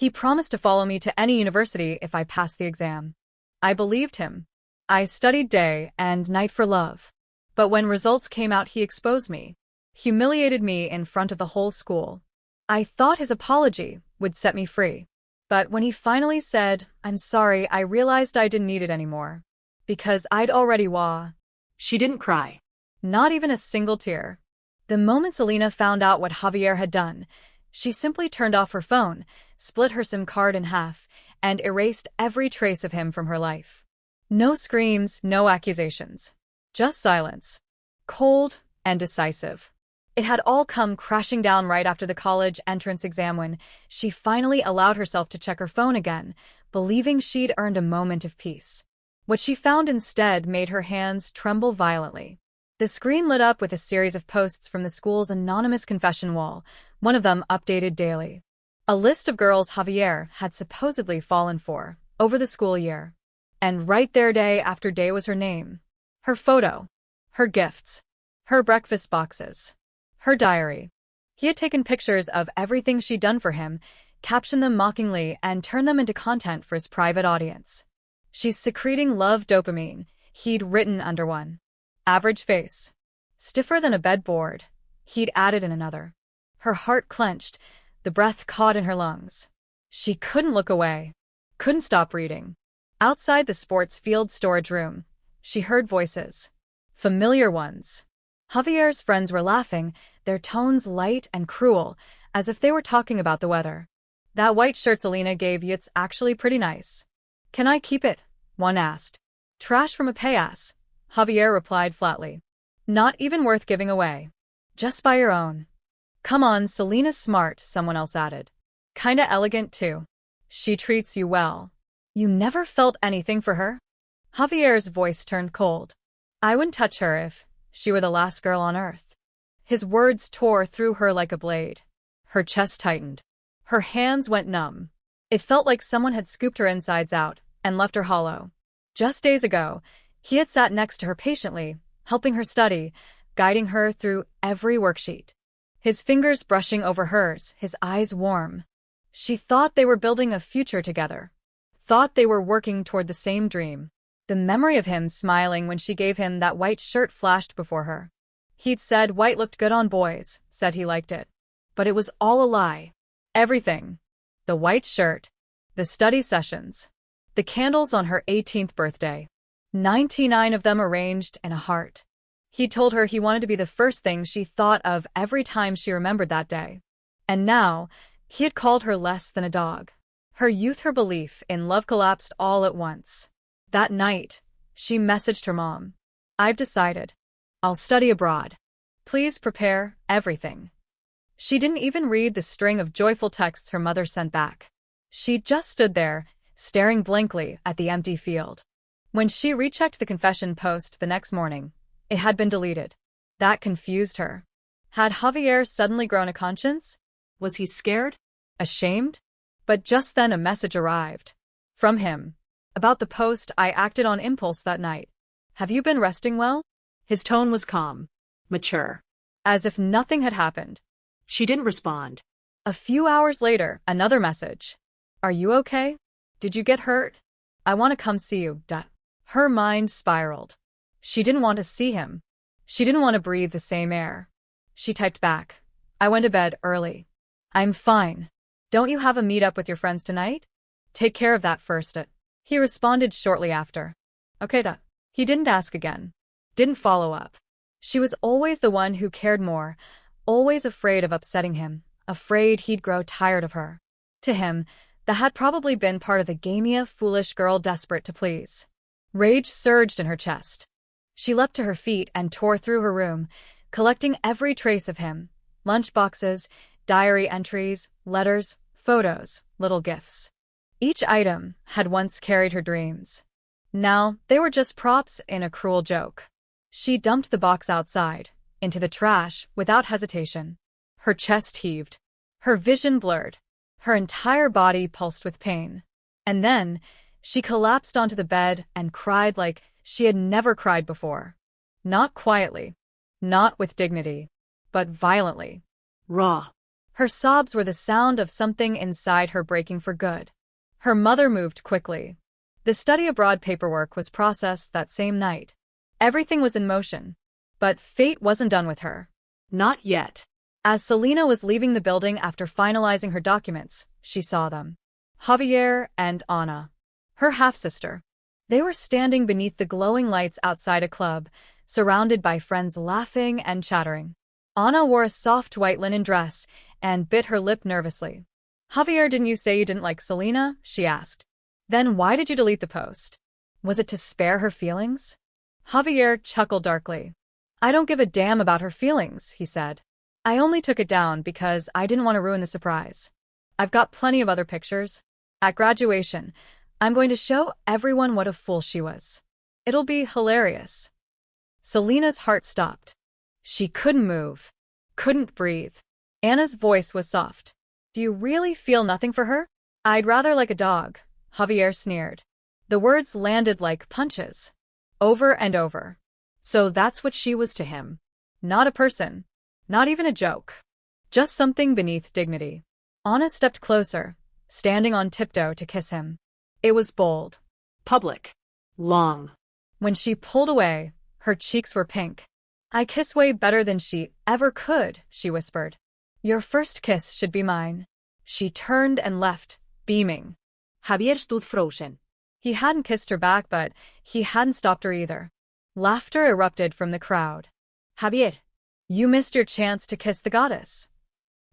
He promised to follow me to any university if I passed the exam. I believed him. I studied day and night for love. But when results came out, he exposed me, humiliated me in front of the whole school. I thought his apology would set me free. But when he finally said, "I'm sorry," I realized I didn't need it anymore. Because I'd already She didn't cry. Not even a single tear. The moment Selena found out what Javier had done, she simply turned off her phone, split her SIM card in half, and erased every trace of him from her life. No screams, no accusations. Just silence. Cold and decisive. It had all come crashing down right after the college entrance exam when she finally allowed herself to check her phone again, believing she'd earned a moment of peace. What she found instead made her hands tremble violently. The screen lit up with a series of posts from the school's anonymous confession wall, one of them updated daily. A list of girls Javier had supposedly fallen for over the school year. And right there day after day was her name, her photo, her gifts, her breakfast boxes, her diary. He had taken pictures of everything she'd done for him, captioned them mockingly, and turned them into content for his private audience. "She's secreting love dopamine," he'd written under one. "Average face. Stiffer than a bedboard," he'd added in another. Her heart clenched, the breath caught in her lungs. She couldn't look away, couldn't stop reading. Outside the sports field storage room, she heard voices. Familiar ones. Javier's friends were laughing, their tones light and cruel, as if they were talking about the weather. "That white shirt Selena gave you, it's actually pretty nice." "Can I keep it?" one asked. "Trash from a payass," Javier replied flatly. "Not even worth giving away. Just buy your own." "Come on, Selena's smart," someone else added. "Kinda elegant too. She treats you well." "You never felt anything for her?" Javier's voice turned cold. "I wouldn't touch her if she were the last girl on earth." His words tore through her like a blade. Her chest tightened. Her hands went numb. It felt like someone had scooped her insides out and left her hollow. Just days ago, he had sat next to her patiently, helping her study, guiding her through every worksheet. His fingers brushing over hers, his eyes warm. She thought they were building a future together. Thought they were working toward the same dream. The memory of him smiling when she gave him that white shirt flashed before her. He'd said white looked good on boys, said he liked it. But it was all a lie. Everything. The white shirt. The study sessions. The candles on her 18th birthday. 99 of them arranged in a heart. He told her he wanted to be the first thing she thought of every time she remembered that day. And now, he had called her less than a dog. Her youth, her belief in love collapsed all at once. That night, she messaged her mom. "I've decided. I'll study abroad. Please prepare everything." She didn't even read the string of joyful texts her mother sent back. She just stood there, staring blankly at the empty field. When she rechecked the confession post the next morning, it had been deleted. That confused her. Had Javier suddenly grown a conscience? Was he scared? Ashamed? But just then a message arrived. From him. About the post I acted on impulse that night. "Have you been resting well?" His tone was calm, mature. As if nothing had happened. She didn't respond. A few hours later, another message. "Are you okay? Did you get hurt? I want to come see you." Her mind spiraled. She didn't want to see him. She didn't want to breathe the same air. She typed back. "I went to bed early. I'm fine. Don't you have a meet-up with your friends tonight? Take care of that first." He responded shortly after. "Okay." He didn't ask again. Didn't follow up. She was always the one who cared more, always afraid of upsetting him, afraid he'd grow tired of her. To him, that had probably been part of the gamey, foolish girl desperate to please. Rage surged in her chest. She leapt to her feet and tore through her room, collecting every trace of him. Lunchboxes, diary entries, letters, photos, little gifts. Each item had once carried her dreams. Now, they were just props in a cruel joke. She dumped the box outside, into the trash, without hesitation. Her chest heaved. Her vision blurred. Her entire body pulsed with pain. And then, she collapsed onto the bed and cried like she had never cried before. Not quietly. Not with dignity. But violently. Raw. Her sobs were the sound of something inside her breaking for good. Her mother moved quickly. The study abroad paperwork was processed that same night. Everything was in motion. But fate wasn't done with her. Not yet. As Selena was leaving the building after finalizing her documents, she saw them. Javier and Ana, her half-sister. They were standing beneath the glowing lights outside a club, surrounded by friends laughing and chattering. Ana wore a soft white linen dress and bit her lip nervously. Javier, didn't you say you didn't like Selena? She asked. Then why did you delete the post? Was it to spare her feelings? Javier chuckled darkly. I don't give a damn about her feelings, he said. I only took it down because I didn't want to ruin the surprise. I've got plenty of other pictures. At graduation, I'm going to show everyone what a fool she was. It'll be hilarious. Selena's heart stopped. She couldn't move, couldn't breathe. Anna's voice was soft. Do you really feel nothing for her? I'd rather like a dog, Javier sneered. The words landed like punches. Over and over. So that's what she was to him. Not a person. Not even a joke. Just something beneath dignity. Anna stepped closer, standing on tiptoe to kiss him. It was bold. Public. Long. When she pulled away, her cheeks were pink. I kiss way better than she ever could, she whispered. Your first kiss should be mine. She turned and left, beaming. Javier stood frozen. He hadn't kissed her back, but he hadn't stopped her either. Laughter erupted from the crowd. Javier. You missed your chance to kiss the goddess.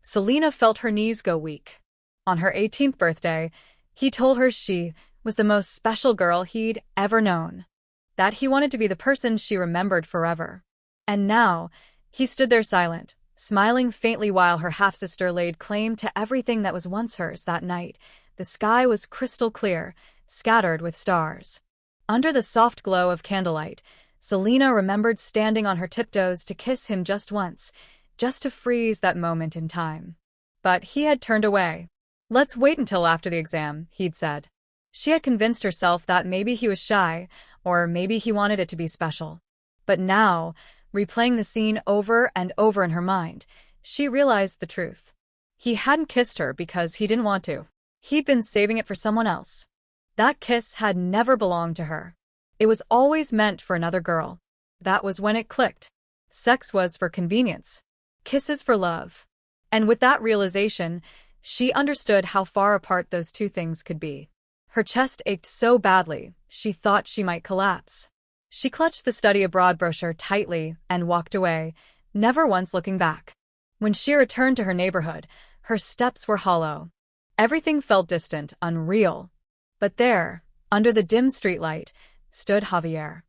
Selena felt her knees go weak. On her 18th birthday, he told her she was the most special girl he'd ever known. That he wanted to be the person she remembered forever. And now, he stood there silent, smiling faintly while her half-sister laid claim to everything that was once hers that night. The sky was crystal clear, scattered with stars. Under the soft glow of candlelight, Selena remembered standing on her tiptoes to kiss him just once, just to freeze that moment in time. But he had turned away. Let's wait until after the exam, he'd said. She had convinced herself that maybe he was shy, or maybe he wanted it to be special. But now, replaying the scene over and over in her mind, she realized the truth. He hadn't kissed her because he didn't want to. He'd been saving it for someone else. That kiss had never belonged to her. It was always meant for another girl. That was when it clicked. Sex was for convenience. Kisses for love. And with that realization, she understood how far apart those two things could be. Her chest ached so badly, she thought she might collapse. She clutched the study abroad brochure tightly and walked away, never once looking back. When she returned to her neighborhood, her steps were hollow. Everything felt distant, unreal. But there, under the dim streetlight, stood Javier.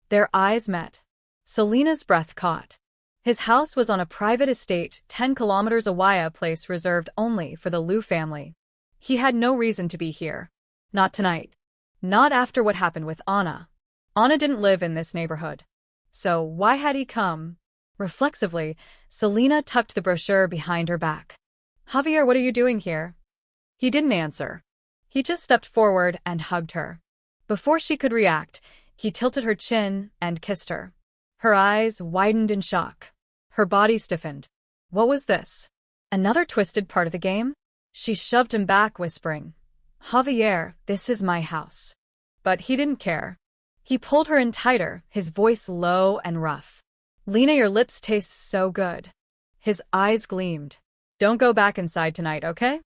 Their eyes met. Selena's breath caught. His house was on a private estate 10 kilometers away, a place reserved only for the Liu family. He had no reason to be here. Not tonight. Not after what happened with Ana. Ana didn't live in this neighborhood. So why had he come? Reflexively, Selena tucked the brochure behind her back. Javier, what are you doing here? He didn't answer. He just stepped forward and hugged her. Before she could react, he tilted her chin and kissed her. Her eyes widened in shock. Her body stiffened. What was this? Another twisted part of the game? She shoved him back, whispering, Javier, this is my house. But he didn't care. He pulled her in tighter, his voice low and rough. Lena, your lips taste so good. His eyes gleamed. Don't go back inside tonight, okay?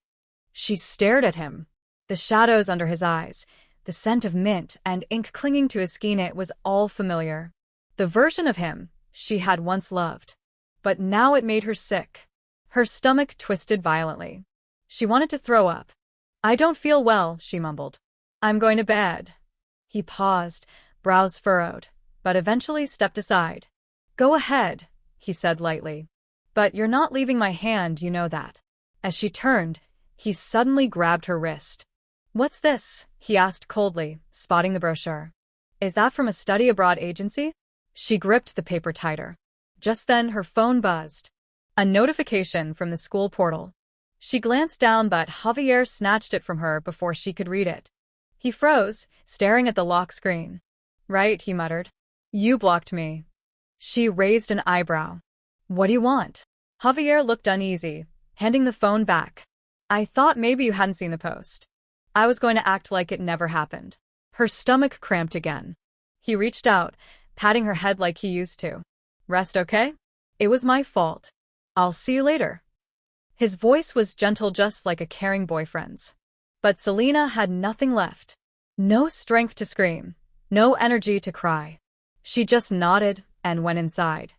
She stared at him. The shadows under his eyes, the scent of mint and ink clinging to his skin, it was all familiar. The version of him she had once loved. But now it made her sick. Her stomach twisted violently. She wanted to throw up. I don't feel well, she mumbled. I'm going to bed. He paused, brows furrowed, but eventually stepped aside. Go ahead, he said lightly. But you're not leaving my hand, you know that. As she turned, he suddenly grabbed her wrist. What's this? He asked coldly, spotting the brochure. Is that from a study abroad agency? She gripped the paper tighter. Just then her phone buzzed. A notification from the school portal. She glanced down, but Javier snatched it from her before she could read it. He froze, staring at the lock screen. Right, he muttered. You blocked me. She raised an eyebrow. What do you want? Javier looked uneasy, handing the phone back. I thought maybe you hadn't seen the post. I was going to act like it never happened. Her stomach cramped again. He reached out, patting her head like he used to. Rest okay? It was my fault. I'll see you later. His voice was gentle, just like a caring boyfriend's. But Selena had nothing left. No strength to scream. No energy to cry. She just nodded and went inside.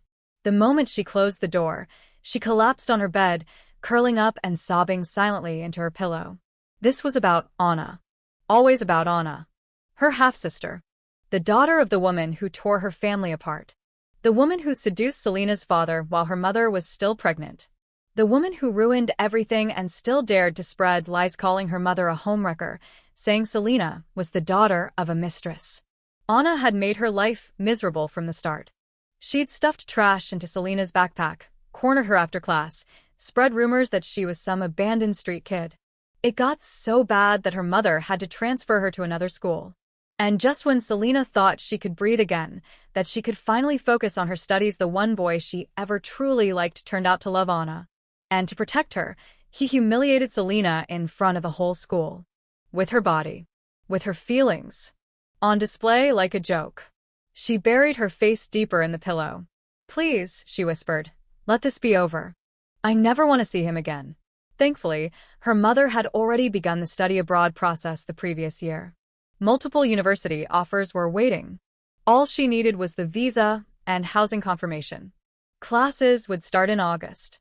The moment she closed the door, she collapsed on her bed, curling up and sobbing silently into her pillow. This was about Anna. Always about Anna. Her half-sister. The daughter of the woman who tore her family apart. The woman who seduced Selena's father while her mother was still pregnant. The woman who ruined everything and still dared to spread lies, calling her mother a homewrecker, saying Selena was the daughter of a mistress. Anna had made her life miserable from the start. She'd stuffed trash into Selena's backpack, cornered her after class, spread rumors that she was some abandoned street kid. It got so bad that her mother had to transfer her to another school. And just when Selena thought she could breathe again, that she could finally focus on her studies, the one boy she ever truly liked turned out to love Anna. And to protect her, he humiliated Selena in front of the whole school. With her body. With her feelings. On display like a joke. She buried her face deeper in the pillow. Please, she whispered, let this be over. I never want to see him again. Thankfully, her mother had already begun the study abroad process the previous year. Multiple university offers were waiting. All she needed was the visa and housing confirmation. Classes would start in August.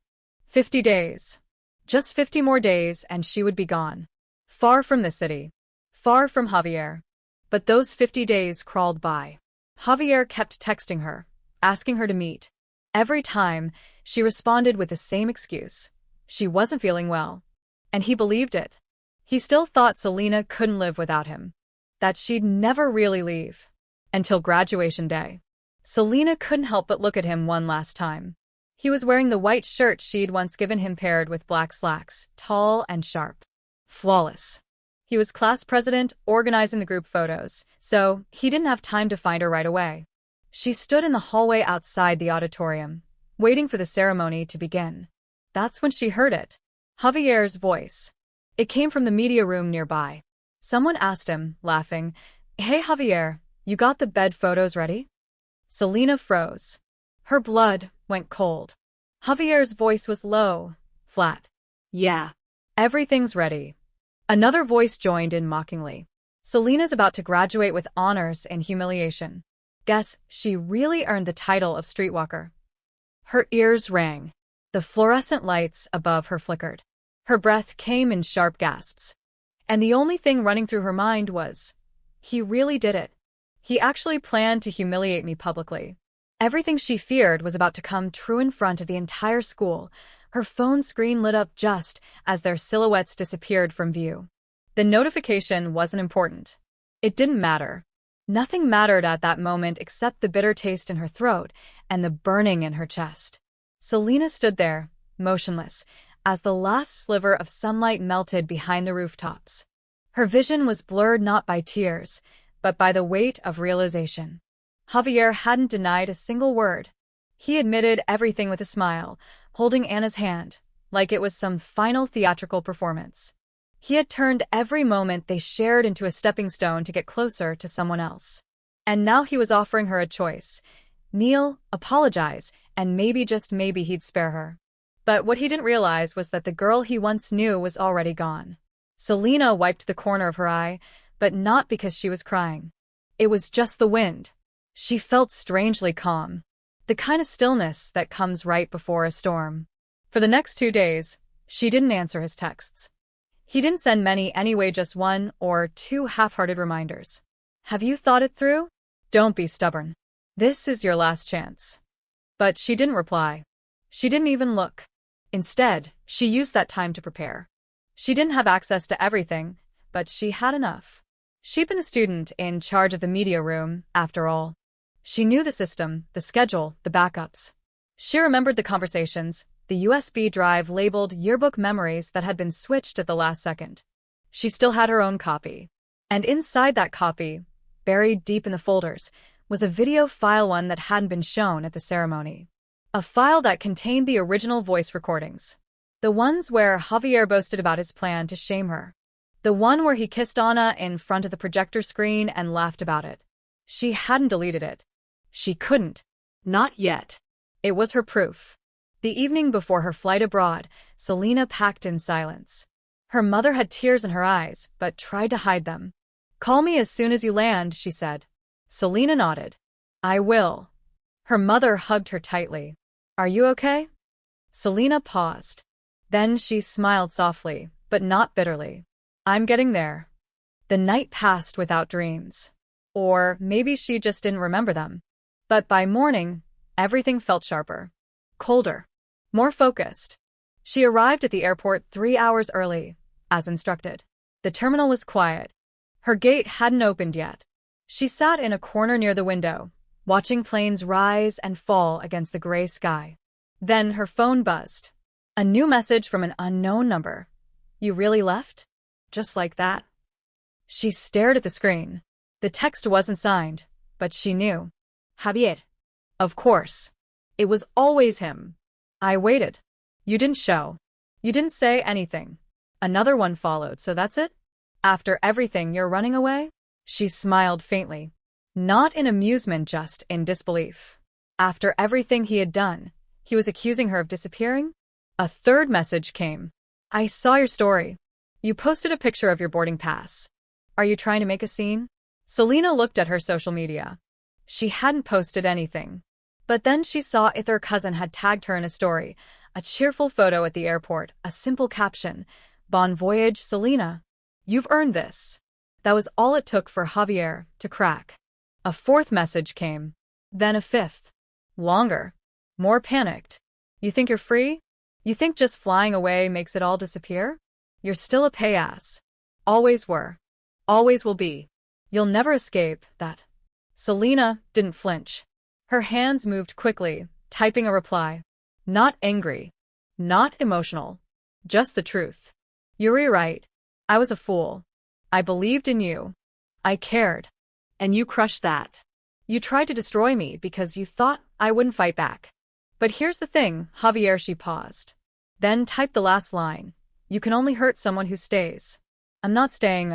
50 days. Just 50 more days and she would be gone. Far from the city. Far from Javier. But those 50 days crawled by. Javier kept texting her, asking her to meet. Every time, she responded with the same excuse. She wasn't feeling well. And he believed it. He still thought Selena couldn't live without him. That she'd never really leave. Until graduation day. Selena couldn't help but look at him one last time. He was wearing the white shirt she'd once given him, paired with black slacks, tall and sharp. Flawless. He was class president, organizing the group photos, so he didn't have time to find her right away. She stood in the hallway outside the auditorium, waiting for the ceremony to begin. That's when she heard it. Javier's voice. It came from the media room nearby. Someone asked him, laughing, "Hey Javier, you got the bed photos ready?" Selena froze. Her blood went cold. Javier's voice was low, flat. Yeah. Everything's ready. Another voice joined in mockingly. Selena's about to graduate with honors and humiliation. Guess she really earned the title of streetwalker. Her ears rang. The fluorescent lights above her flickered. Her breath came in sharp gasps. And the only thing running through her mind was, he really did it. He actually planned to humiliate me publicly. Everything she feared was about to come true in front of the entire school. Her phone screen lit up just as their silhouettes disappeared from view. The notification wasn't important. It didn't matter. Nothing mattered at that moment except the bitter taste in her throat and the burning in her chest. Selena stood there, motionless, as the last sliver of sunlight melted behind the rooftops. Her vision was blurred not by tears, but by the weight of realization. Javier hadn't denied a single word. He admitted everything with a smile, holding Anna's hand, like it was some final theatrical performance. He had turned every moment they shared into a stepping stone to get closer to someone else. And now he was offering her a choice. Kneel, apologize, and maybe, just maybe, he'd spare her. But what he didn't realize was that the girl he once knew was already gone. Selena wiped the corner of her eye, but not because she was crying. It was just the wind. She felt strangely calm. The kind of stillness that comes right before a storm. For the next 2 days, she didn't answer his texts. He didn't send many anyway, just 1 or 2 half-hearted reminders. Have you thought it through? Don't be stubborn. This is your last chance. But she didn't reply. She didn't even look. Instead, she used that time to prepare. She didn't have access to everything, but she had enough. She'd been the student in charge of the media room, after all. She knew the system, the schedule, the backups. She remembered the conversations, the USB drive labeled yearbook memories that had been switched at the last second. She still had her own copy. And inside that copy, buried deep in the folders, was a video file, one that hadn't been shown at the ceremony. A file that contained the original voice recordings. The ones where Javier boasted about his plan to shame her. The one where he kissed Anna in front of the projector screen and laughed about it. She hadn't deleted it. She couldn't. Not yet. It was her proof. The evening before her flight abroad, Selena packed in silence. Her mother had tears in her eyes, but tried to hide them. "Call me as soon as you land," she said. Selena nodded. "I will." Her mother hugged her tightly. "Are you okay?" Selena paused. Then she smiled softly, but not bitterly. "I'm getting there." The night passed without dreams. Or maybe she just didn't remember them. But by morning, everything felt sharper. Colder. More focused. She arrived at the airport 3 hours early, as instructed. The terminal was quiet. Her gate hadn't opened yet. She sat in a corner near the window, watching planes rise and fall against the gray sky. Then her phone buzzed. A new message from an unknown number. "You really left?" Just like that. She stared at the screen. The text wasn't signed, but she knew. Javier. Of course. It was always him. "I waited. You didn't show. You didn't say anything." Another one followed, "So that's it? After everything, you're running away?" She smiled faintly. Not in amusement, just in disbelief. After everything he had done, he was accusing her of disappearing? A third message came. "I saw your story. You posted a picture of your boarding pass. Are you trying to make a scene?" Selena looked at her social media. She hadn't posted anything. But then she saw if her cousin had tagged her in a story, a cheerful photo at the airport, a simple caption, "Bon voyage, Selena. You've earned this." That was all it took for Javier to crack. A fourth message came. Then a fifth. Longer. More panicked. "You think you're free? You think just flying away makes it all disappear? You're still a payass. Always were. Always will be. You'll never escape that." Selena didn't flinch. Her hands moved quickly, typing a reply. Not angry. Not emotional. Just the truth. "You're right. I was a fool. I believed in you. I cared. And you crushed that. You tried to destroy me because you thought I wouldn't fight back. But here's the thing, Javier." She paused. Then typed the last line. "You can only hurt someone who stays. I'm not staying,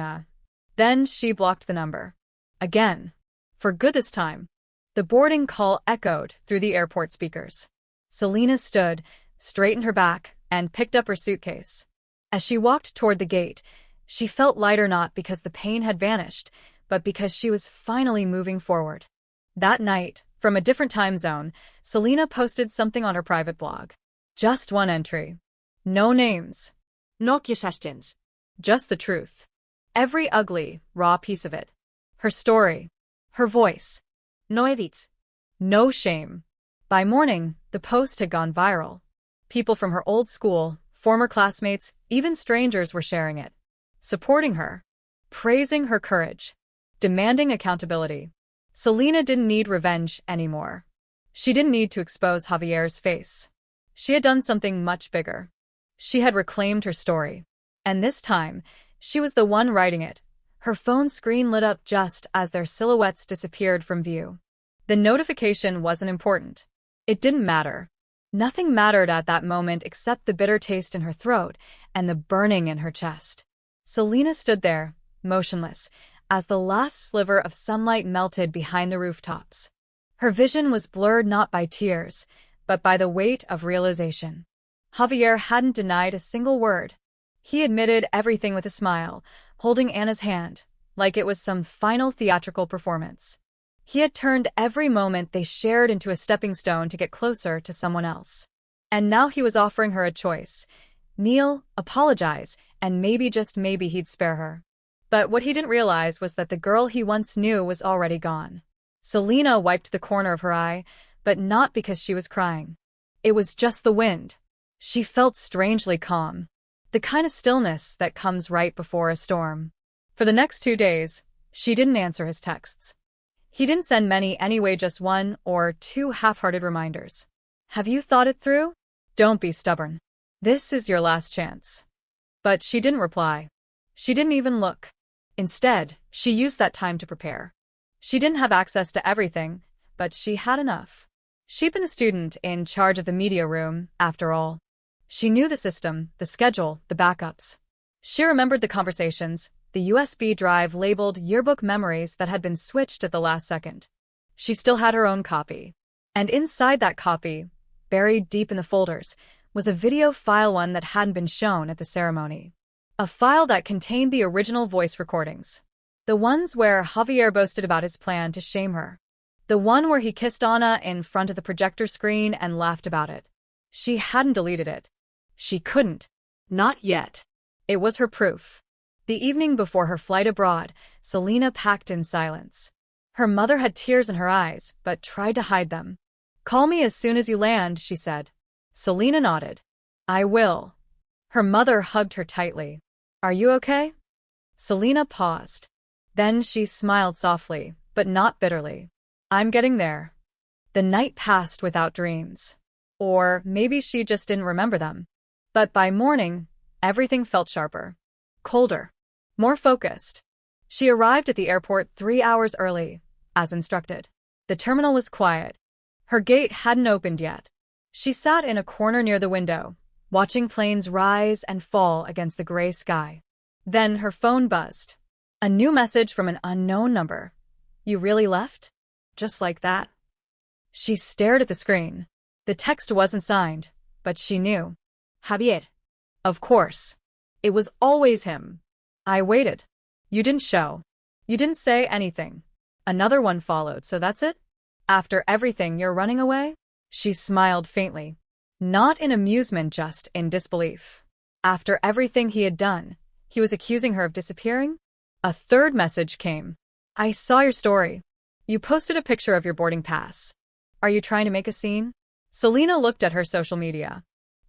Then she blocked the number. Again. For good this time. The boarding call echoed through the airport speakers. Selena stood, straightened her back, and picked up her suitcase. As she walked toward the gate, she felt lighter, not because the pain had vanished, but because she was finally moving forward. That night, from a different time zone, Selena posted something on her private blog. Just one entry. No names. No accusations. Just the truth. Every ugly, raw piece of it. Her story. Her voice. No edits. No shame. By morning, the post had gone viral. People from her old school, former classmates, even strangers were sharing it. Supporting her. Praising her courage. Demanding accountability. Selena didn't need revenge anymore. She didn't need to expose Javier's face. She had done something much bigger. She had reclaimed her story. And this time, she was the one writing it. Her phone screen lit up just as their silhouettes disappeared from view. The notification wasn't important. It didn't matter. Nothing mattered at that moment except the bitter taste in her throat and the burning in her chest. Selena stood there, motionless, as the last sliver of sunlight melted behind the rooftops. Her vision was blurred not by tears, but by the weight of realization. Javier hadn't denied a single word. He admitted everything with a smile, holding Anna's hand, like it was some final theatrical performance. He had turned every moment they shared into a stepping stone to get closer to someone else. And now he was offering her a choice. Kneel, apologize, and maybe, just maybe, he'd spare her. But what he didn't realize was that the girl he once knew was already gone. Selena wiped the corner of her eye, but not because she was crying. It was just the wind. She felt strangely calm. The kind of stillness that comes right before a storm. For the next 2 days, she didn't answer his texts. He didn't send many anyway, just 1 or 2 half-hearted reminders. "Have you thought it through? Don't be stubborn. This is your last chance." But she didn't reply. She didn't even look. Instead, she used that time to prepare. She didn't have access to everything, but she had enough. She'd been the student in charge of the media room, after all. She knew the system, the schedule, the backups. She remembered the conversations, the USB drive labeled yearbook memories that had been switched at the last second. She still had her own copy. And inside that copy, buried deep in the folders, was a video file, one that hadn't been shown at the ceremony. A file that contained the original voice recordings. The ones where Javier boasted about his plan to shame her. The one where he kissed Anna in front of the projector screen and laughed about it. She hadn't deleted it. She couldn't. Not yet. It was her proof. The evening before her flight abroad, Selena packed in silence. Her mother had tears in her eyes, but tried to hide them. "Call me as soon as you land," she said. Selena nodded. "I will." Her mother hugged her tightly. "Are you okay?" Selena paused. Then she smiled softly, but not bitterly. "I'm getting there." The night passed without dreams. Or maybe she just didn't remember them. But by morning, everything felt sharper. Colder. More focused. She arrived at the airport 3 hours early, as instructed. The terminal was quiet. Her gate hadn't opened yet. She sat in a corner near the window, watching planes rise and fall against the gray sky. Then her phone buzzed. A new message from an unknown number. "You really left?" Just like that. She stared at the screen. The text wasn't signed, but she knew. Javier. Of course. It was always him. "I waited. You didn't show. You didn't say anything." Another one followed, "So that's it? After everything, you're running away?" She smiled faintly. Not in amusement, just in disbelief. After everything he had done, he was accusing her of disappearing? A third message came. "I saw your story. You posted a picture of your boarding pass. Are you trying to make a scene?" Selena looked at her social media.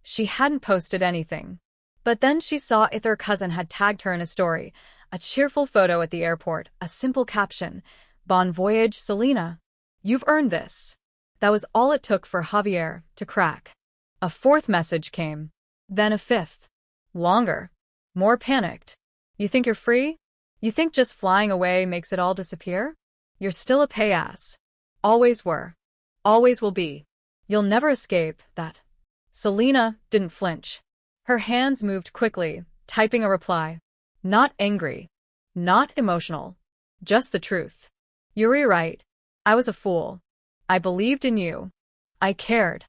She hadn't posted anything. But then she saw her cousin had tagged her in a story, a cheerful photo at the airport, a simple caption, "Bon voyage, Selena. You've earned this." That was all it took for Javier to crack. A fourth message came. Then a fifth. Longer. More panicked. "You think you're free? You think just flying away makes it all disappear? You're still a payass. Always were. Always will be. You'll never escape that." Selena didn't flinch. Her hands moved quickly, typing a reply. Not angry. Not emotional. Just the truth. "You're right. I was a fool. I believed in you. I cared.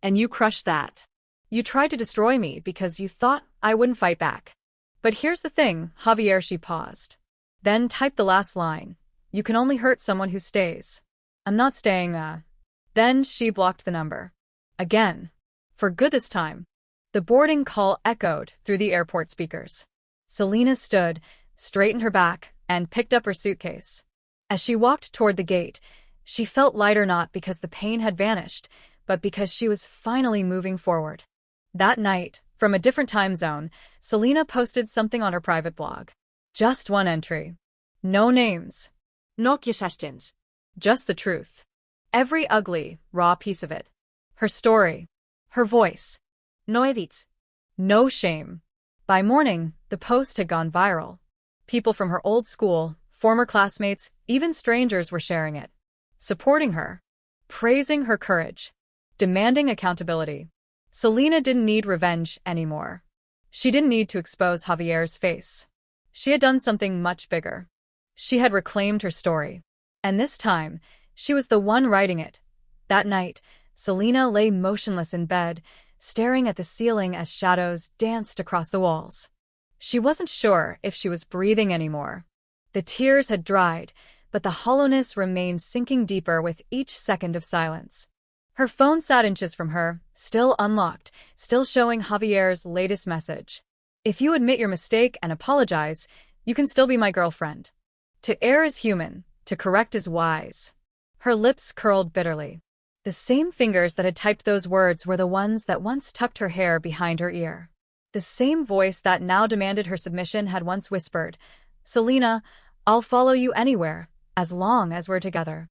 And you crushed that. You tried to destroy me because you thought I wouldn't fight back. But here's the thing, Javier." She paused. Then typed the last line. "You can only hurt someone who stays. I'm not staying, Then she blocked the number. Again. For good this time. The boarding call echoed through the airport speakers. Selena stood, straightened her back, and picked up her suitcase. As she walked toward the gate, she felt lighter, not because the pain had vanished, but because she was finally moving forward. That night, from a different time zone, Selena posted something on her private blog. Just one entry. No names. No accusations. Just the truth. Every ugly, raw piece of it. Her story. Her voice. No edits. No shame. By morning, the post had gone viral. People from her old school, former classmates, even strangers were sharing it. Supporting her. Praising her courage. Demanding accountability. Selena didn't need revenge anymore. She didn't need to expose Javier's face. She had done something much bigger. She had reclaimed her story. And this time, she was the one writing it. That night, Selena lay motionless in bed, staring at the ceiling as shadows danced across the walls. She wasn't sure if she was breathing anymore. The tears had dried, but the hollowness remained sinking deeper with each second of silence. Her phone sat inches from her, still unlocked, still showing Javier's latest message. "If you admit your mistake and apologize, you can still be my girlfriend. To err is human, to correct is wise." Her lips curled bitterly. The same fingers that had typed those words were the ones that once tucked her hair behind her ear. The same voice that now demanded her submission had once whispered, "Selena, I'll follow you anywhere, as long as we're together."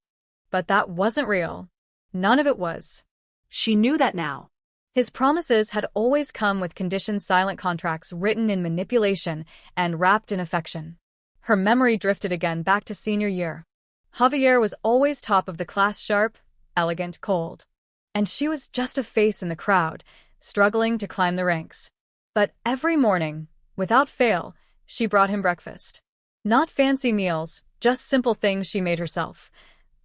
But that wasn't real. None of it was. She knew that now. His promises had always come with conditions, silent contracts written in manipulation and wrapped in affection. Her memory drifted again back to senior year. Javier was always top of the class, sharp, elegant, cold. And she was just a face in the crowd, struggling to climb the ranks. But every morning, without fail, she brought him breakfast. Not fancy meals, just simple things she made herself.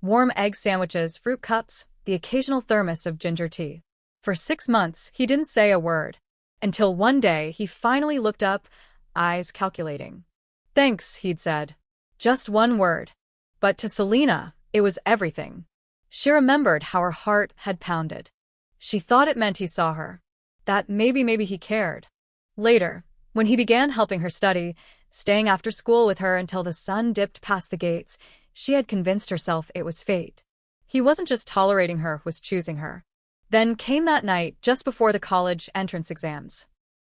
Warm egg sandwiches, fruit cups, the occasional thermos of ginger tea. For 6 months, he didn't say a word. Until one day, he finally looked up, eyes calculating. "Thanks," he'd said. Just one word. But to Selena, it was everything. She remembered how her heart had pounded. She thought it meant he saw her. That maybe he cared. Later, when he began helping her study, staying after school with her until the sun dipped past the gates, she had convinced herself it was fate. He wasn't just tolerating her, was choosing her. Then came that night, just before the college entrance exams.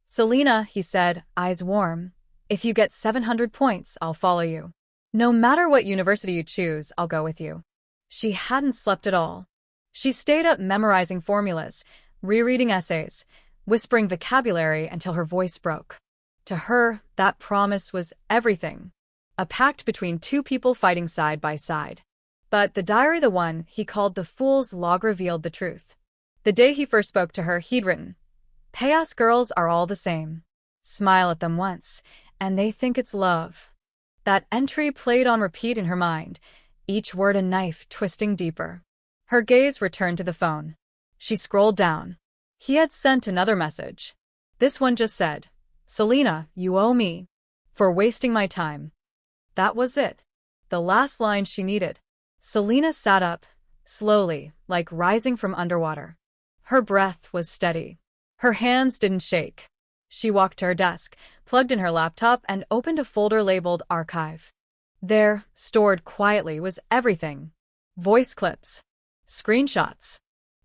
"Selena," he said, eyes warm, "if you get 700 points, I'll follow you. No matter what university you choose, I'll go with you." She hadn't slept at all. She stayed up memorizing formulas, rereading essays, whispering vocabulary until her voice broke. To her, that promise was everything. A pact between two people fighting side by side. But the diary, the one he called the fool's log, revealed the truth. The day he first spoke to her, he'd written, "Payas girls are all the same. Smile at them once, and they think it's love." That entry played on repeat in her mind, each word a knife twisting deeper. Her gaze returned to the phone. She scrolled down. He had sent another message. This one just said, "Selena, you owe me for wasting my time." That was it. The last line she needed. Selena sat up, slowly, like rising from underwater. Her breath was steady. Her hands didn't shake. She walked to her desk, plugged in her laptop, and opened a folder labeled Archive. There, stored quietly, was everything. Voice clips. Screenshots.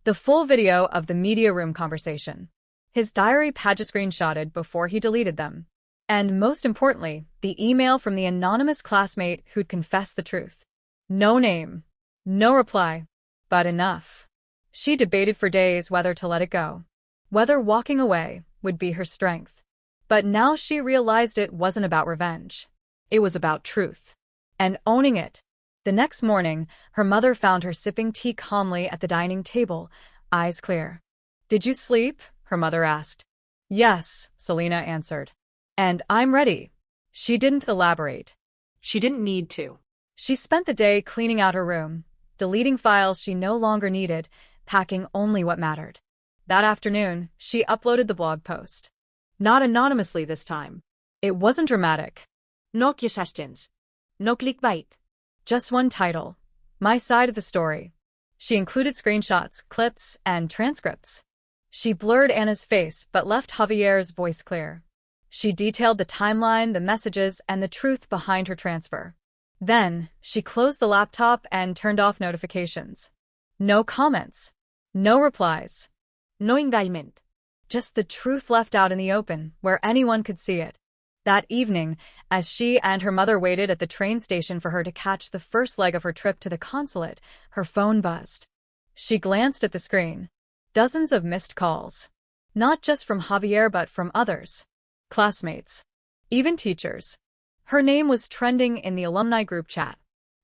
The full video of the media room conversation. His diary pages screenshotted before he deleted them. And most importantly, the email from the anonymous classmate who'd confessed the truth. No name. No reply. But enough. She debated for days whether to let it go. Whether walking away would be her strength. But now she realized it wasn't about revenge. It was about truth. And owning it. The next morning, her mother found her sipping tea calmly at the dining table, eyes clear. "Did you sleep?" her mother asked. "Yes," Selena answered. "And I'm ready." She didn't elaborate. She didn't need to. She spent the day cleaning out her room, deleting files she no longer needed, packing only what mattered. That afternoon, she uploaded the blog post. Not anonymously this time. It wasn't dramatic. No questions. No clickbait. Just one title. My side of the story. She included screenshots, clips, and transcripts. She blurred Anna's face but left Javier's voice clear. She detailed the timeline, the messages, and the truth behind her transfer. Then, she closed the laptop and turned off notifications. No comments. No replies. No engagement. Just the truth left out in the open, where anyone could see it. That evening, as she and her mother waited at the train station for her to catch the first leg of her trip to the consulate, her phone buzzed. She glanced at the screen. Dozens of missed calls. Not just from Javier but from others. Classmates. Even teachers. Her name was trending in the alumni group chat.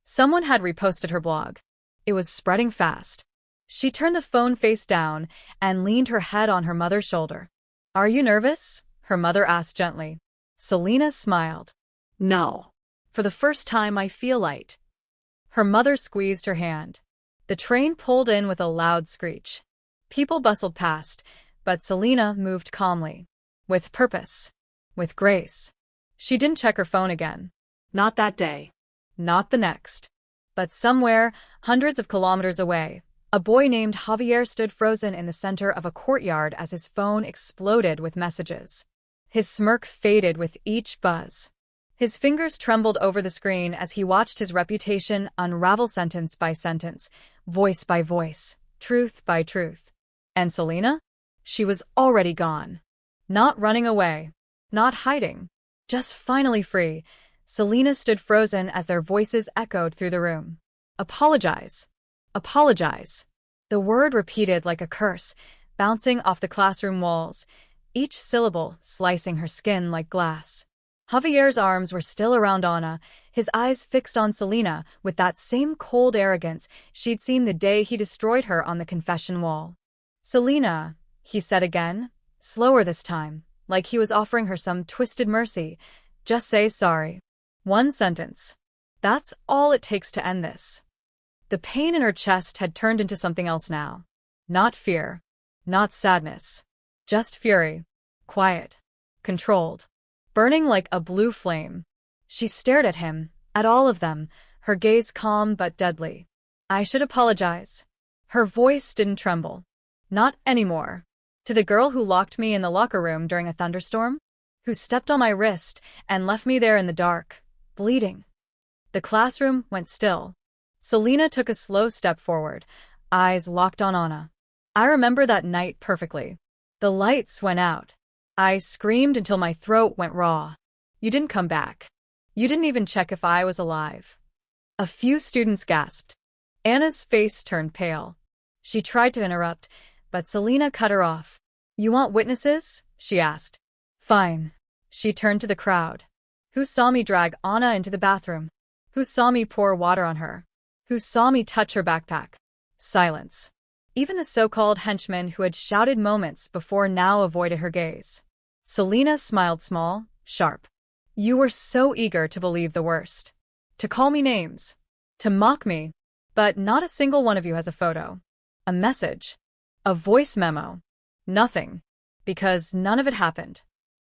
Someone had reposted her blog. It was spreading fast. She turned the phone face down and leaned her head on her mother's shoulder. "Are you nervous?" her mother asked gently. Selena smiled. "No. For the first time I feel light." Her mother squeezed her hand. The train pulled in with a loud screech. People bustled past, but Selena moved calmly. With purpose. With grace. She didn't check her phone again. Not that day. Not the next. But somewhere, hundreds of kilometers away, a boy named Javier stood frozen in the center of a courtyard as his phone exploded with messages. His smirk faded with each buzz. His fingers trembled over the screen as he watched his reputation unravel sentence by sentence, voice by voice, truth by truth. And Selena? She was already gone. Not running away. Not hiding. Just finally free. Selena stood frozen as their voices echoed through the room. Apologize. Apologize. The word repeated like a curse, bouncing off the classroom walls, each syllable slicing her skin like glass. Javier's arms were still around Anna, his eyes fixed on Selena with that same cold arrogance she'd seen the day he destroyed her on the confession wall. "Selena," he said again, slower this time, like he was offering her some twisted mercy. Just say sorry. One sentence. That's all it takes to end this. The pain in her chest had turned into something else now. Not fear. Not sadness. Just fury. Quiet. Controlled. Burning like a blue flame. She stared at him, at all of them, her gaze calm but deadly. I should apologize. Her voice didn't tremble. Not anymore. To the girl who locked me in the locker room during a thunderstorm? Who stepped on my wrist and left me there in the dark, bleeding. The classroom went still. Selena took a slow step forward, eyes locked on Anna. I remember that night perfectly. The lights went out. I screamed until my throat went raw. You didn't come back. You didn't even check if I was alive. A few students gasped. Anna's face turned pale. She tried to interrupt, but Selena cut her off. You want witnesses? She asked. Fine. She turned to the crowd. Who saw me drag Anna into the bathroom? Who saw me pour water on her? Who saw me touch her backpack? Silence. Even the so-called henchmen who had shouted moments before now avoided her gaze. Selena smiled small, sharp. You were so eager to believe the worst. To call me names. To mock me. But not a single one of you has a photo. A message. A voice memo. Nothing. Because none of it happened.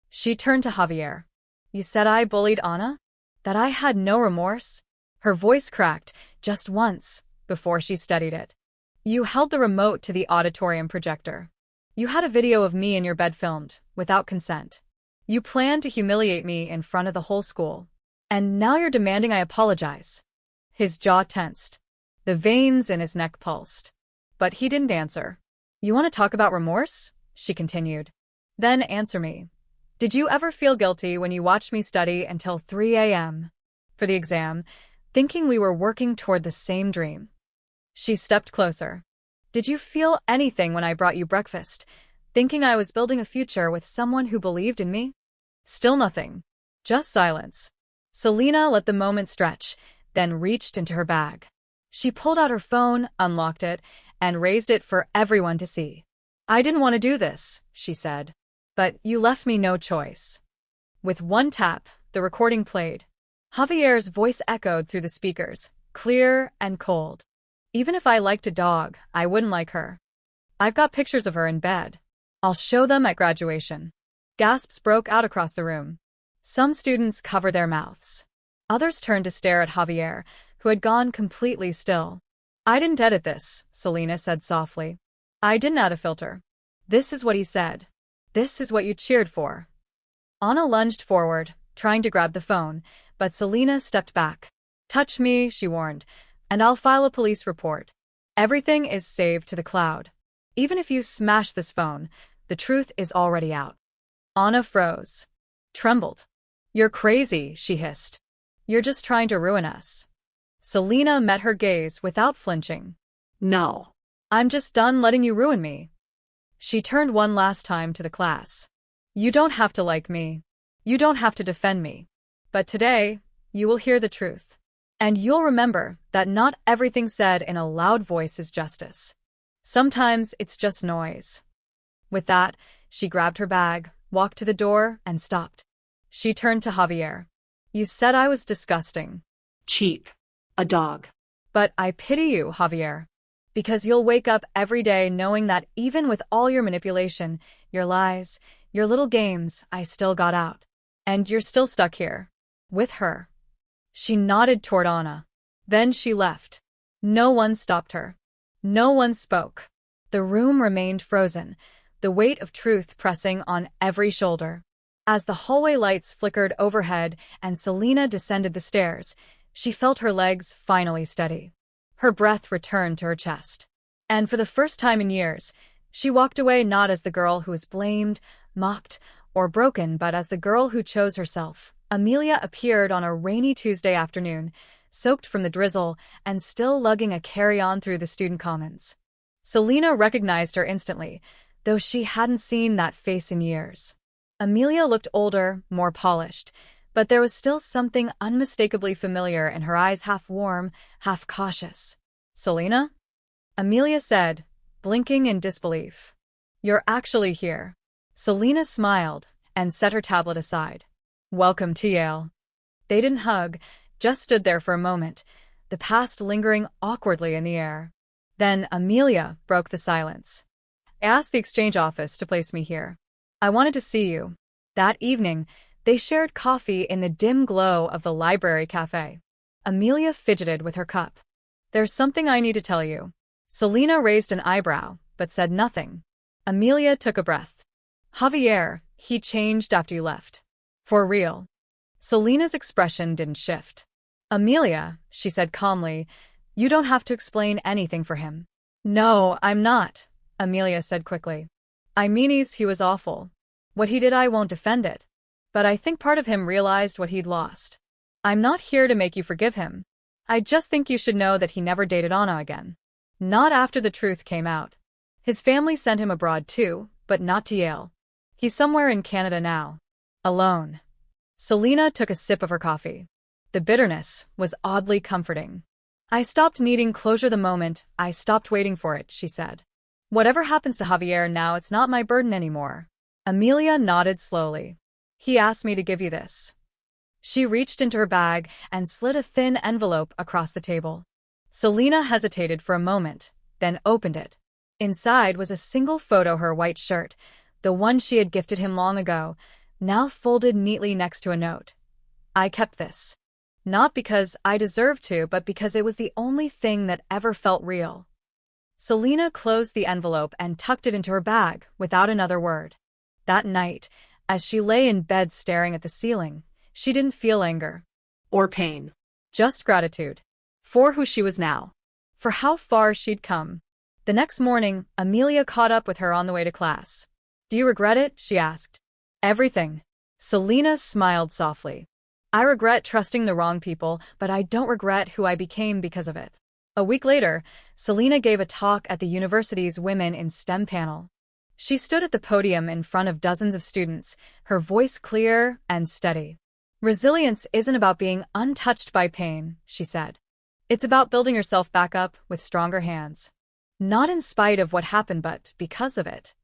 She turned to Javier. You said I bullied Anna? That I had no remorse? Her voice cracked, just once, before she steadied it. You held the remote to the auditorium projector. You had a video of me in your bed filmed, without consent. You planned to humiliate me in front of the whole school. And now you're demanding I apologize. His jaw tensed. The veins in his neck pulsed. But he didn't answer. You want to talk about remorse? She continued. Then answer me. Did you ever feel guilty when you watched me study until 3 a.m. for the exam, thinking we were working toward the same dream? She stepped closer. Did you feel anything when I brought you breakfast, thinking I was building a future with someone who believed in me? Still nothing. Just silence. Selena let the moment stretch, then reached into her bag. She pulled out her phone, unlocked it, and raised it for everyone to see. I didn't want to do this, she said. But you left me no choice. With one tap, the recording played. Javier's voice echoed through the speakers, clear and cold. Even if I liked a dog, I wouldn't like her. I've got pictures of her in bed. I'll show them at graduation. Gasps broke out across the room. Some students covered their mouths. Others turned to stare at Javier, who had gone completely still. I didn't edit this, Selena said softly. I didn't add a filter. This is what he said. This is what you cheered for. Anna lunged forward, trying to grab the phone, but Selena stepped back. Touch me, she warned, and I'll file a police report. Everything is saved to the cloud. Even if you smash this phone, the truth is already out. Anna froze. Trembled. You're crazy, she hissed. You're just trying to ruin us. Selena met her gaze without flinching. No. I'm just done letting you ruin me. She turned one last time to the class. You don't have to like me. You don't have to defend me. But today, you will hear the truth. And you'll remember that not everything said in a loud voice is justice. Sometimes it's just noise. With that, she grabbed her bag, walked to the door, and stopped. She turned to Javier. You said I was disgusting. Cheap. A dog. But I pity you, Javier. Because you'll wake up every day knowing that even with all your manipulation, your lies, your little games, I still got out. And you're still stuck here. With her. She nodded toward Anna. Then she left. No one stopped her. No one spoke. The room remained frozen, the weight of truth pressing on every shoulder. As the hallway lights flickered overhead and Selena descended the stairs, she felt her legs finally steady. Her breath returned to her chest. And for the first time in years, she walked away not as the girl who was blamed, mocked, or broken, but as the girl who chose herself. Amelia appeared on a rainy Tuesday afternoon, soaked from the drizzle and still lugging a carry-on through the student commons. Selena recognized her instantly, though she hadn't seen that face in years. Amelia looked older, more polished, but there was still something unmistakably familiar in her eyes, half warm, half cautious. Selena? Amelia said, blinking in disbelief. You're actually here. Selena smiled and set her tablet aside. Welcome to Yale. They didn't hug, just stood there for a moment, the past lingering awkwardly in the air. Then Amelia broke the silence. I asked the exchange office to place me here. I wanted to see you. That evening, they shared coffee in the dim glow of the library cafe. Amelia fidgeted with her cup. There's something I need to tell you. Selena raised an eyebrow, but said nothing. Amelia took a breath. Javier, he changed after you left. For real. Selena's expression didn't shift. Amelia, she said calmly, you don't have to explain anything for him. No, I'm not, Amelia said quickly. I mean he was awful. What he did I won't defend it. But I think part of him realized what he'd lost. I'm not here to make you forgive him. I just think you should know that he never dated Anna again. Not after the truth came out. His family sent him abroad too, but not to Yale. He's somewhere in Canada now. Alone. Selena took a sip of her coffee. The bitterness was oddly comforting. I stopped needing closure the moment I stopped waiting for it, she said. Whatever happens to Javier now, it's not my burden anymore. Amelia nodded slowly. He asked me to give you this. She reached into her bag and slid a thin envelope across the table. Selena hesitated for a moment, then opened it. Inside was a single photo of her white shirt, the one she had gifted him long ago, now folded neatly next to a note. I kept this. Not because I deserved to, but because it was the only thing that ever felt real. Selena closed the envelope and tucked it into her bag without another word. That night, as she lay in bed staring at the ceiling, she didn't feel anger. Or pain. Just gratitude. For who she was now. For how far she'd come. The next morning, Amelia caught up with her on the way to class. Do you regret it? She asked. Everything. Selena smiled softly. I regret trusting the wrong people, but I don't regret who I became because of it. A week later, Selena gave a talk at the university's Women in STEM panel. She stood at the podium in front of dozens of students, her voice clear and steady. Resilience isn't about being untouched by pain, she said. It's about building yourself back up with stronger hands. Not in spite of what happened, but because of it.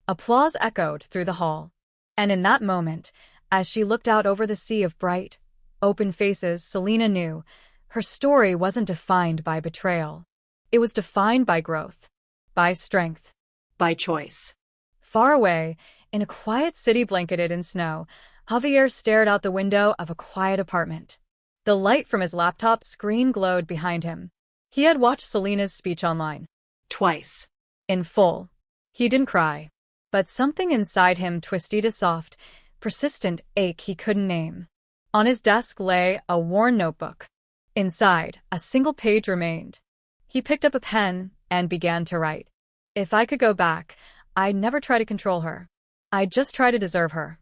Applause echoed through the hall. And in that moment, as she looked out over the sea of bright, open faces, Selena knew her story wasn't defined by betrayal. It was defined by growth, by strength, By choice. Far away, in a quiet city blanketed in snow, Javier stared out the window of a quiet apartment. The light from his laptop screen glowed behind him. He had watched Selena's speech online. Twice. In full. He didn't cry. But something inside him twisted a soft, persistent ache he couldn't name. On his desk lay a worn notebook. Inside, a single page remained. He picked up a pen and began to write. If I could go back, I'd never try to control her. I'd just try to deserve her.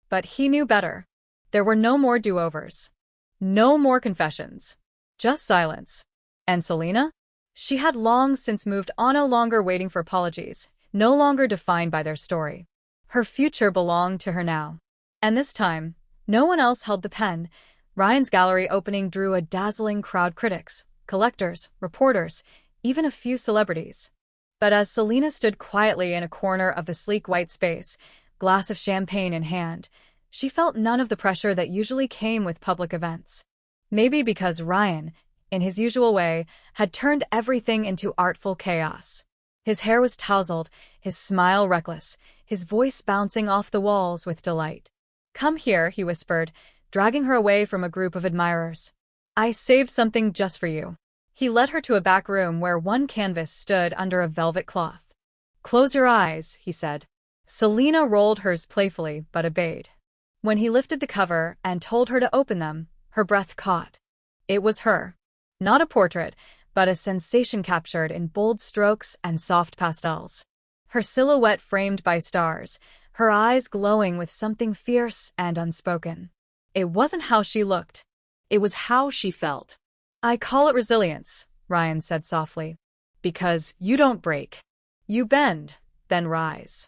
But he knew better. There were no more do-overs. No more confessions. Just silence. And Selena? She had long since moved on, no longer waiting for apologies, no longer defined by their story. Her future belonged to her now. And this time, no one else held the pen. Ryan's gallery opening drew a dazzling crowd, critics, collectors, reporters, even a few celebrities. But as Selena stood quietly in a corner of the sleek white space, glass of champagne in hand, she felt none of the pressure that usually came with public events. Maybe because Ryan, in his usual way, had turned everything into artful chaos. His hair was tousled, his smile reckless, his voice bouncing off the walls with delight. Come here, he whispered, dragging her away from a group of admirers. I saved something just for you. He led her to a back room where one canvas stood under a velvet cloth. Close your eyes, he said. Selena rolled hers playfully, but obeyed. When he lifted the cover and told her to open them, her breath caught. It was her. Not a portrait, but a sensation captured in bold strokes and soft pastels. Her silhouette framed by stars, her eyes glowing with something fierce and unspoken. It wasn't how she looked. It was how she felt. I call it resilience, Ryan said softly. Because you don't break. You bend, then rise.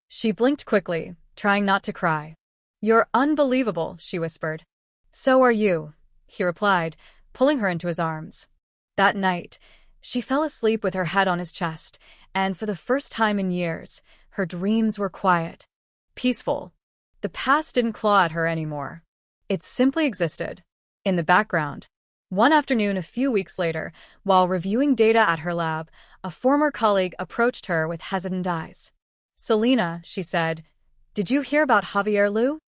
She blinked quickly, trying not to cry. You're unbelievable, she whispered. So are you, he replied, pulling her into his arms. That night, she fell asleep with her head on his chest, and for the first time in years, her dreams were quiet, peaceful. The past didn't claw at her anymore. It simply existed, in the background. One afternoon a few weeks later, while reviewing data at her lab, a former colleague approached her with hesitant eyes. "Selena," she said, "did you hear about Javier Liu?"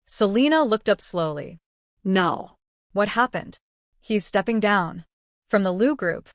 Selena looked up slowly. No. "What happened?" "He's stepping down from the Liu group.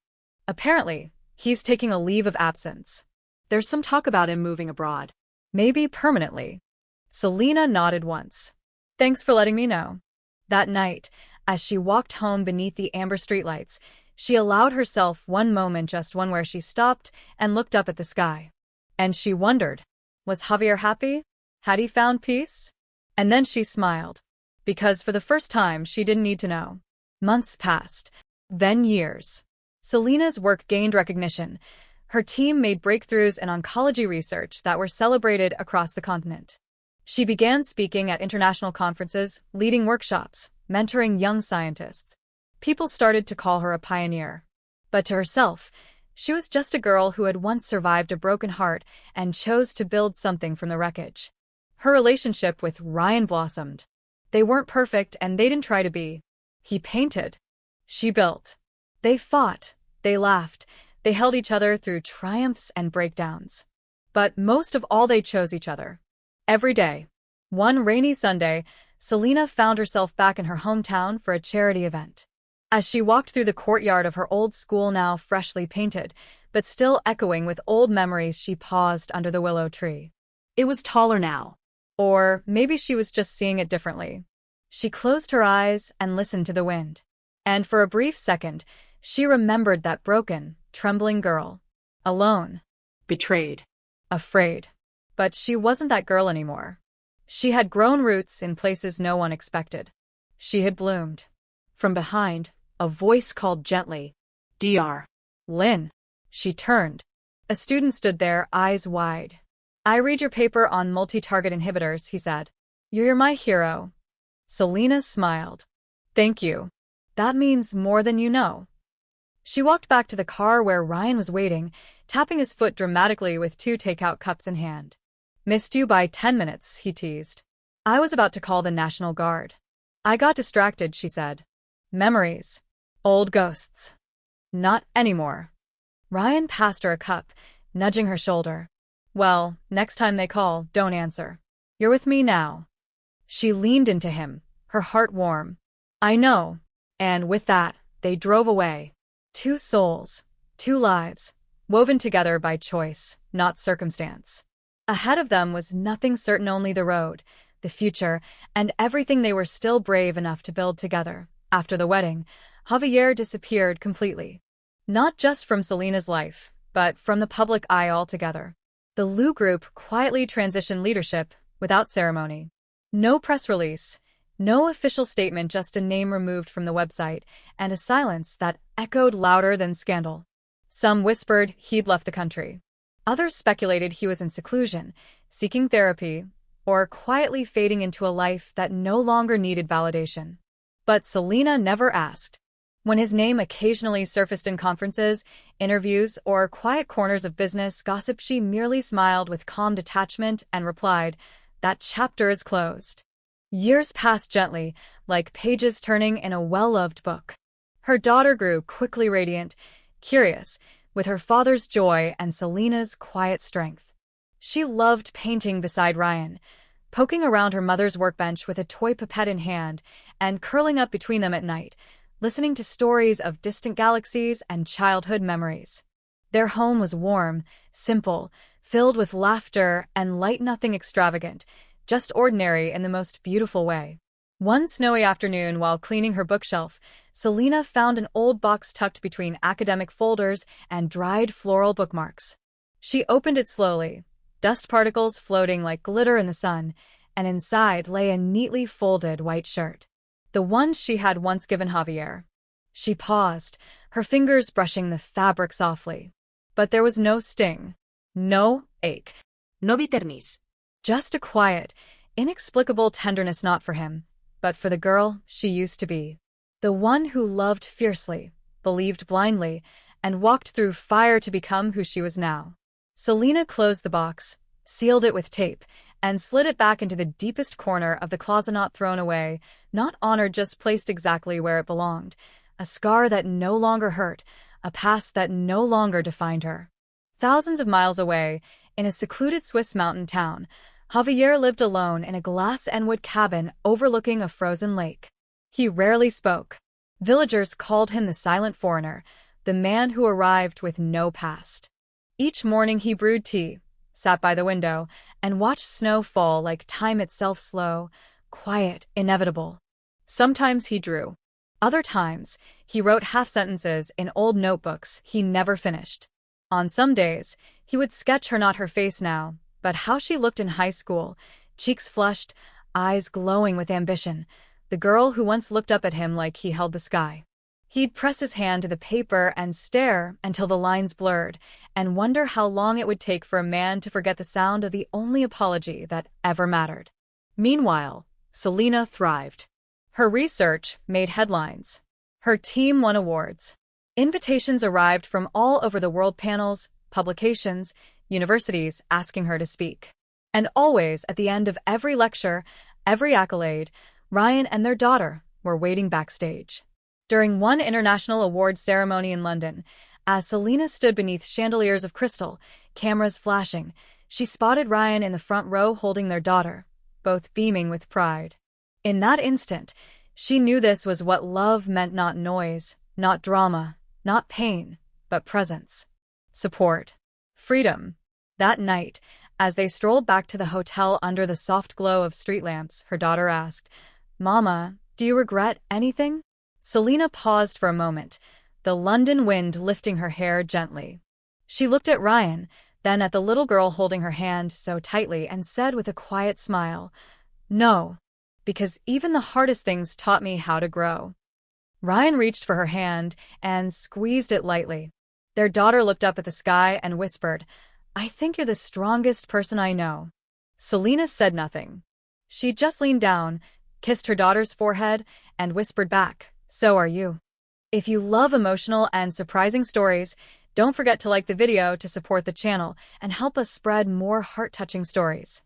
Apparently, he's taking a leave of absence. There's some talk about him moving abroad. Maybe permanently." Selena nodded once. "Thanks for letting me know." That night, as she walked home beneath the amber streetlights, she allowed herself one moment, just one, where she stopped and looked up at the sky. And she wondered, was Javier happy? Had he found peace? And then she smiled. Because for the first time, she didn't need to know. Months passed. Then years. Selena's work gained recognition. Her team made breakthroughs in oncology research that were celebrated across the continent. She began speaking at international conferences, leading workshops, mentoring young scientists. People started to call her a pioneer. But to herself, she was just a girl who had once survived a broken heart and chose to build something from the wreckage. Her relationship with Ryan blossomed. They weren't perfect and they didn't try to be. He painted. She built. They fought. They laughed. They held each other through triumphs and breakdowns. But most of all, they chose each other. Every day. One rainy Sunday, Selena found herself back in her hometown for a charity event. As she walked through the courtyard of her old school, now freshly painted, but still echoing with old memories, she paused under the willow tree. It was taller now. Or maybe she was just seeing it differently. She closed her eyes and listened to the wind. And for a brief second, she remembered that broken, trembling girl. Alone. Betrayed. Afraid. But she wasn't that girl anymore. She had grown roots in places no one expected. She had bloomed. From behind, a voice called gently, "Dr. Lin." She turned. A student stood there, eyes wide. "I read your paper on multi-target inhibitors," he said. "You're my hero." Selena smiled. "Thank you. That means more than you know." She walked back to the car where Ryan was waiting, tapping his foot dramatically with 2 takeout cups in hand. "Missed you by 10 minutes, he teased. "I was about to call the National Guard. I got distracted," she said. "Memories. Old ghosts." "Not anymore." Ryan passed her a cup, nudging her shoulder. "Well, next time they call, don't answer. You're with me now." She leaned into him, her heart warm. "I know." And with that, they drove away. 2 souls, 2 lives, woven together by choice, not circumstance. Ahead of them was nothing certain, only the road, the future, and everything they were still brave enough to build together. After the wedding, Javier disappeared completely. Not just from Selena's life, but from the public eye altogether. The Liu Group quietly transitioned leadership, without ceremony. No press release, no official statement, just a name removed from the website, and a silence that echoed louder than scandal. Some whispered he'd left the country. Others speculated he was in seclusion, seeking therapy, or quietly fading into a life that no longer needed validation. But Selena never asked. When his name occasionally surfaced in conferences, interviews, or quiet corners of business gossip, she merely smiled with calm detachment and replied, "That chapter is closed." Years passed gently, like pages turning in a well-loved book. Her daughter grew quickly, radiant, curious, with her father's joy and Selena's quiet strength. She loved painting beside Ryan, poking around her mother's workbench with a toy pipette in hand, and curling up between them at night, listening to stories of distant galaxies and childhood memories. Their home was warm, simple, filled with laughter and light, nothing extravagant, just ordinary in the most beautiful way. One snowy afternoon, while cleaning her bookshelf, Selena found an old box tucked between academic folders and dried floral bookmarks. She opened it slowly, dust particles floating like glitter in the sun, and inside lay a neatly folded white shirt. The one she had once given Javier. She paused, her fingers brushing the fabric softly. But there was no sting, no ache. No bitterness. Just a quiet, inexplicable tenderness, not for him, but for the girl she used to be. The one who loved fiercely, believed blindly, and walked through fire to become who she was now. Selena closed the box, sealed it with tape, and slid it back into the deepest corner of the closet, not thrown away, not honored, just placed exactly where it belonged. A scar that no longer hurt, a past that no longer defined her. Thousands of miles away, in a secluded Swiss mountain town, Javier lived alone in a glass and wood cabin overlooking a frozen lake. He rarely spoke. Villagers called him the silent foreigner, the man who arrived with no past. Each morning he brewed tea, sat by the window, and watched snow fall like time itself, slow, quiet, inevitable. Sometimes he drew. Other times, he wrote half-sentences in old notebooks he never finished. On some days, he would sketch her, not her face now, but how she looked in high school, cheeks flushed, eyes glowing with ambition, the girl who once looked up at him like he held the sky. He'd press his hand to the paper and stare until the lines blurred, and wonder how long it would take for a man to forget the sound of the only apology that ever mattered. Meanwhile, Selena thrived. Her research made headlines. Her team won awards. Invitations arrived from all over the world, panels, publications, universities asking her to speak. And always, at the end of every lecture, every accolade, Ryan and their daughter were waiting backstage. During one international awards ceremony in London, as Selena stood beneath chandeliers of crystal, cameras flashing, she spotted Ryan in the front row holding their daughter, both beaming with pride. In that instant, she knew this was what love meant, not noise, not drama, not pain, but presence, support, freedom. That night, as they strolled back to the hotel under the soft glow of street lamps, her daughter asked, "Mama, do you regret anything?" Selena paused for a moment, the London wind lifting her hair gently. She looked at Ryan, then at the little girl holding her hand so tightly, and said with a quiet smile, "No, because even the hardest things taught me how to grow." Ryan reached for her hand and squeezed it lightly. Their daughter looked up at the sky and whispered, "I think you're the strongest person I know." Selena said nothing. She just leaned down, kissed her daughter's forehead, and whispered back, "So are you." If you love emotional and surprising stories, don't forget to like the video to support the channel and help us spread more heart-touching stories.